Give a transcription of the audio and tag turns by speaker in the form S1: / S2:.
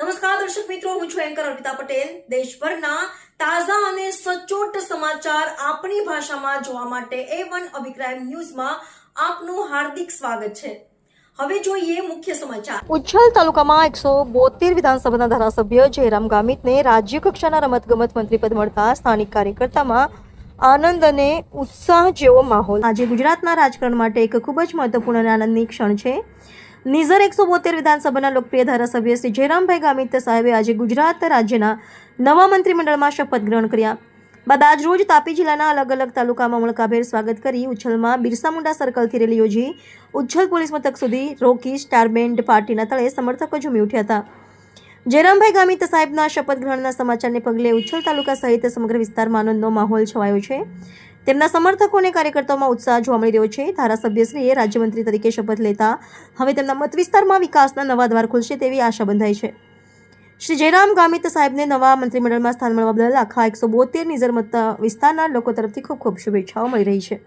S1: નમસ્કાર દર્શક મિત્રો, હું છું એન્કર અર્પિતા પટેલ। દેશભરના તાજા અને સચોટ સમાચાર આપણી ભાષામાં જોવા માટે A1 અભિપ્રાય ન્યૂઝમાં આપનું હાર્દિક સ્વાગત છે। હવે જોઈએ મુખ્ય સમાચાર। ઉચ્છલ તાલુકામાં 172 વિધાનસભાના ધારાસભ્ય જયરામ ગામિતને રાજ્ય કક્ષાના રમતગમત મંત્રી પદ મળતા સ્થાનિક કાર્યકર્તામાં આનંદ અને ઉત્સાહ જેવો માહોલ। આજે ગુજરાતના રાજકારણ માટે એક ખૂબ જ મહત્વપૂર્ણ અને આનંદની ક્ષણ છે। નિઝર 172 વિધાનસભાના લોકપ્રિય ધારાસભ્ય શ્રી જયરામભાઈ ગામિત સાહેબે આજે ગુજરાત રાજ્યના નવા મંત્રીમંડળમાં શપથ ગ્રહણ કર્યા બાદ આજ રોજ તાપી જિલ્લાના અલગ અલગ તાલુકામાં ઉમળકાભેર સ્વાગત કરી ઉચ્છલમાં બિરસા મુંડા સર્કલથી રેલી યોજી ઉચ્છલ પોલીસ મથક સુધી રોકી સ્ટાર બેન્ડ પાર્ટીના તળે સમર્થકો ઝૂમી ઉઠ્યા હતા। જયરામભાઈ ગામિત સાહેબના શપથ ગ્રહણના સમાચારને પગલે ઉચ્છલ તાલુકા સહિત સમગ્ર વિસ્તારમાં આનંદનો માહોલ છવાયો છે। તેમના સમર્થકો અને કાર્યકર્તાઓમાં ઉત્સાહ જોવા મળી રહ્યો છે। ધારાસભ્યશ્રીએ રાજ્યમંત્રી તરીકે શપથ લેતા હવે તેમના મત વિસ્તારમાં વિકાસના નવા દ્વાર ખુલશે તેવી આશા બંધાઈ છે। શ્રી જયરામ ગામિત સાહેબને નવા મંત્રીમંડળમાં સ્થાન મળવા બદલ આખા 172 નિઝર મત વિસ્તારના લોકો તરફથી ખૂબ ખૂબ શુભેચ્છાઓ મળી રહી છે।